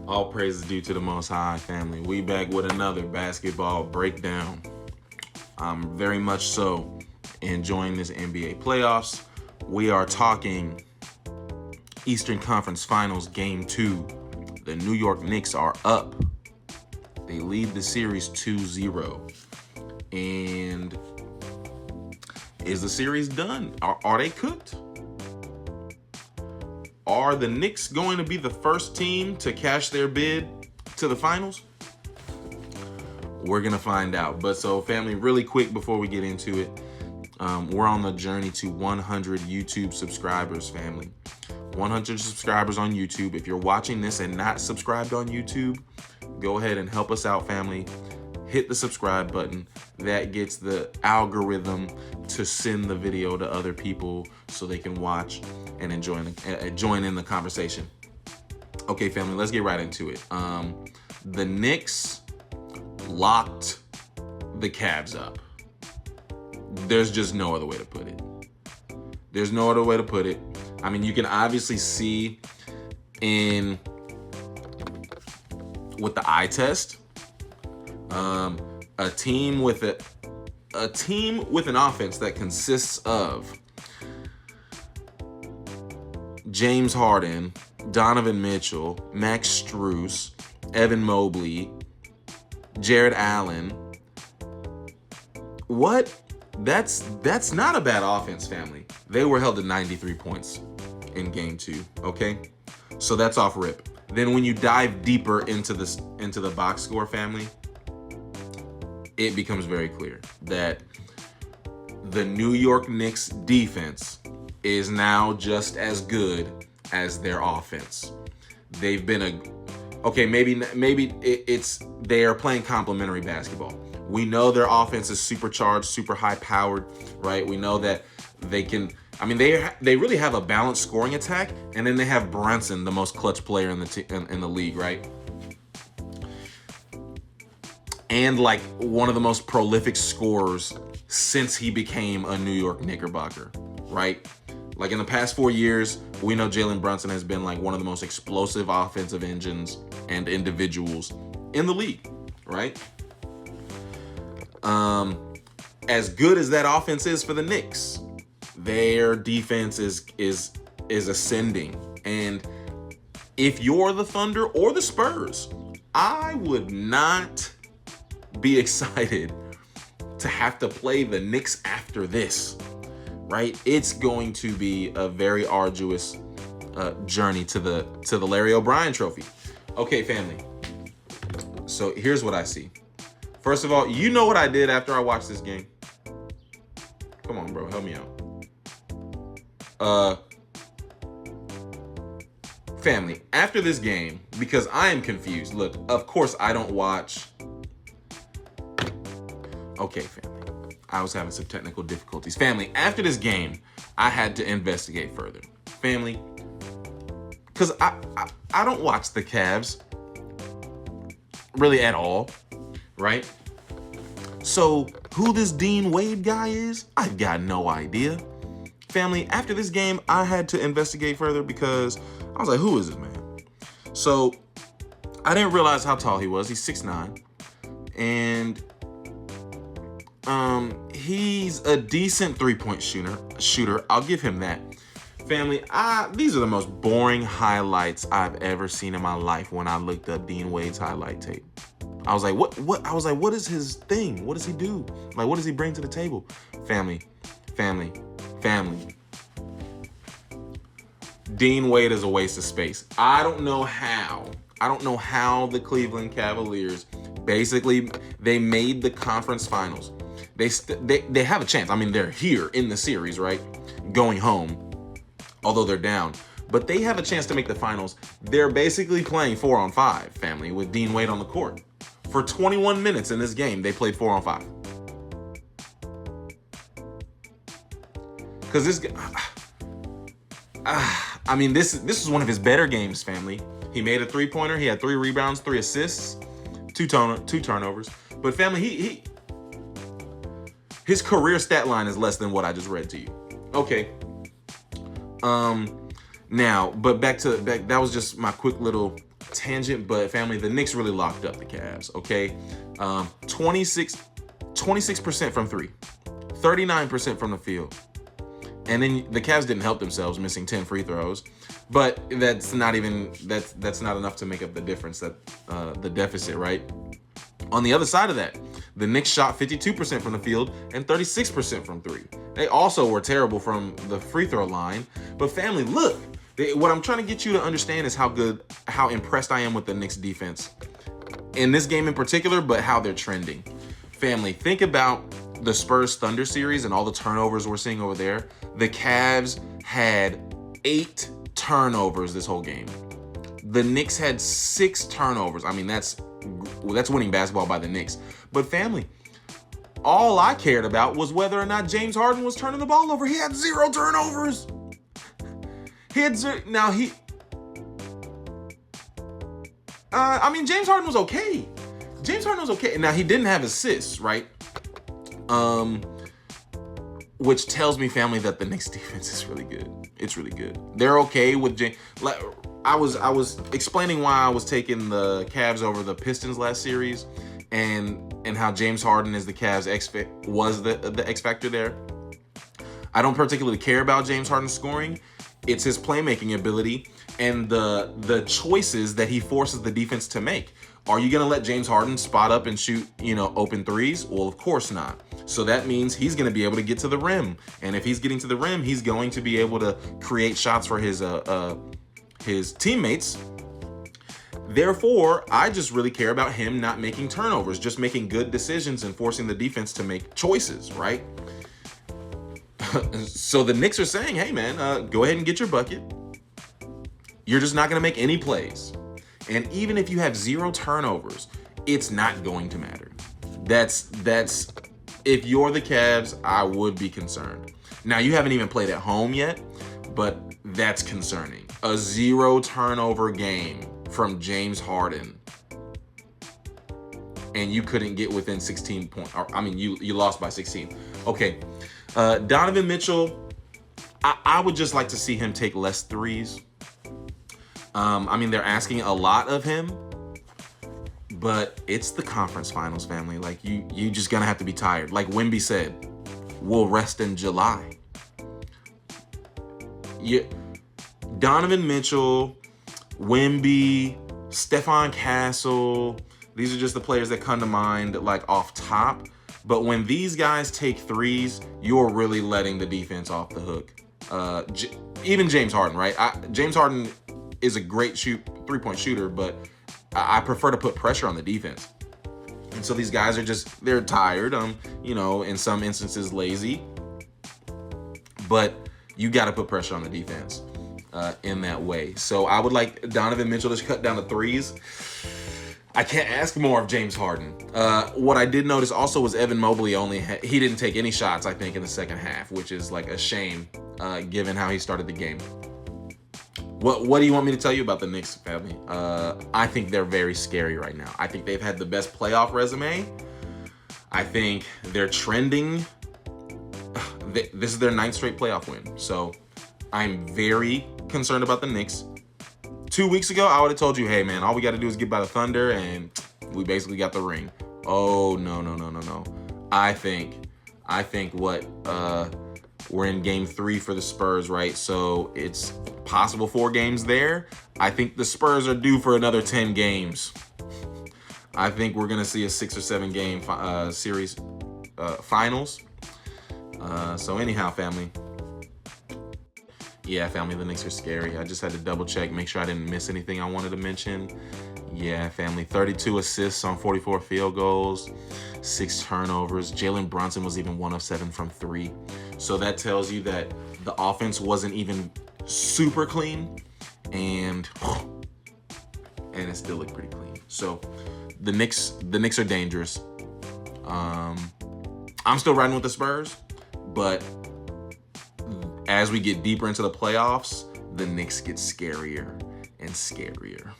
All praise is due to the Most High, family. We back with another basketball breakdown. I'm very much so enjoying this NBA playoffs. We are talking Eastern Conference Finals Game 2. The New York Knicks are up. They lead the series 2-0. And is the series done? Are they cooked? Are the Knicks going to be the first team to cash their bid to the finals? We're going to find out. But so, family, really quick before we get into it, we're on the journey to 100 YouTube subscribers, family. 100 subscribers on YouTube. If you're watching this and not subscribed on YouTube, go ahead and help us out, family. Hit the subscribe button. That gets the algorithm to send the video to other people so they can watch and join in the conversation. Okay, family, let's get right into it. The Knicks locked the Cavs up. There's just no other way to put it. There's no other way to put it. I mean, you can obviously see with the eye test, a team with an offense that consists of James Harden, Donovan Mitchell, Max Strus, Evan Mobley, Jared Allen. What? That's not a bad offense, family. They were held to 93 points in game 2, okay? So that's off rip. Then when you dive deeper into the box score, family, it becomes very clear that the New York Knicks defense is now just as good as their offense. They've been maybe it's they are playing complementary basketball. We know their offense is supercharged, super high powered, right? We know that they can. I mean, they really have a balanced scoring attack, and then they have Brunson, the most clutch player in the league, right? And like one of the most prolific scorers since he became a New York Knickerbocker, right? Like in the past 4 years, we know Jalen Brunson has been like one of the most explosive offensive engines and individuals in the league, right? As good as that offense is for the Knicks, their defense is ascending. And if you're the Thunder or the Spurs, I would not be excited to have to play the Knicks after this, right? It's going to be a very arduous journey to the Larry O'Brien Trophy. Okay, family. So here's what I see. First of all, you know what I did after I watched this game? Come on, bro, help me out. Family, after this game, because I am confused. Look, of course I don't watch. Okay, family, I was having some technical difficulties. Family, after this game, I had to investigate further. Family, because I don't watch the Cavs really at all, right? So who this Dean Wade guy is, I've got no idea. Family, after this game, I had to investigate further because I was like, who is this man? So I didn't realize how tall he was. He's 6'9". And he's a decent three-point shooter. I'll give him that. Family, these are the most boring highlights I've ever seen in my life when I looked up Dean Wade's highlight tape. I was like, what? I was like, what is his thing? What does he do? Like, what does he bring to the table? Family. Dean Wade is a waste of space. I don't know how the Cleveland Cavaliers basically they made the conference finals. They have a chance. I mean, they're here in the series, right? Going home, although they're down. But they have a chance to make the finals. They're basically playing 4-on-5, family, with Dean Wade on the court. For 21 minutes in this game, they played 4-on-5. Because this is one of his better games, family. He made a three-pointer. He had 3 rebounds, 3 assists, 2 turnovers. But family, his career stat line is less than what I just read to you. Okay. Now, but back that was just my quick little tangent, but family, the Knicks really locked up the Cavs, okay? 26% from three, 39% from the field. And then the Cavs didn't help themselves, missing 10 free throws. But that's not enough to make up the difference, that the deficit, right? On the other side of that, the Knicks shot 52% from the field and 36% from three. They also were terrible from the free throw line. But family, look, what I'm trying to get you to understand is how impressed I am with the Knicks defense in this game in particular, but how they're trending. Family, think about the Spurs Thunder series and all the turnovers we're seeing over there. The Cavs had 8 turnovers this whole game. The Knicks had 6 turnovers. I mean, that's winning basketball by the Knicks. But family, all I cared about was whether or not James Harden was turning the ball over. He had 0 turnovers. James Harden was okay. Now, he didn't have assists, right? Which tells me, family, that the Knicks defense is really good. It's really good. They're okay with James. Like, I was explaining why I was taking the Cavs over the Pistons last series, and how James Harden is the Cavs was the X factor there. I don't particularly care about James Harden's scoring. It's his playmaking ability and the choices that he forces the defense to make. Are you going to let James Harden spot up and shoot, open threes? Well, of course not. So that means he's going to be able to get to the rim. And if he's getting to the rim, he's going to be able to create shots for his teammates. Therefore, I just really care about him not making turnovers, just making good decisions and forcing the defense to make choices, right? So the Knicks are saying, hey, man, go ahead and get your bucket. You're just not going to make any plays. And even if you have 0 turnovers, it's not going to matter. That's if you're the Cavs, I would be concerned. Now, you haven't even played at home yet, but that's concerning. A 0 turnover game from James Harden, and you couldn't get within 16 points. You lost by 16. Okay. Donovan Mitchell, I would just like to see him take less threes. They're asking a lot of him, but it's the conference finals, family. Like, you just gonna have to be tired. Like Wemby said, we'll rest in July. Donovan Mitchell, Wemby, Stephon Castle, these are just the players that come to mind, like, off top. But when these guys take threes, you're really letting the defense off the hook. Even James Harden, right? James Harden is a great three-point shooter, but I prefer to put pressure on the defense. And so these guys they're tired, in some instances lazy. But you got to put pressure on the defense in that way. So I would like Donovan Mitchell to cut down to threes. I can't ask more of James Harden. What I did notice also was Evan Mobley he didn't take any shots, I think, in the second half, which is like a shame given how he started the game. What do you want me to tell you about the Knicks, family? I think they're very scary right now. I think they've had the best playoff resume. I think they're trending. This is their 9th straight playoff win. So I'm very concerned about the Knicks. 2 weeks ago, I would have told you, hey, man, all we got to do is get by the Thunder, and we basically got the ring. Oh, no. I think we're in game 3 for the Spurs, right? So it's possible 4 games there. I think the Spurs are due for another 10 games. I think we're going to see a 6 or 7 game series finals. So anyhow, family. Yeah, family, the Knicks are scary. I just had to double check, make sure I didn't miss anything I wanted to mention. Yeah, family, 32 assists on 44 field goals, 6 turnovers. Jalen Brunson was even 1 of 7 from 3. So that tells you that the offense wasn't even super clean, and it still looked pretty clean. So the Knicks are dangerous. I'm still riding with the Spurs, but as we get deeper into the playoffs, the Knicks get scarier and scarier.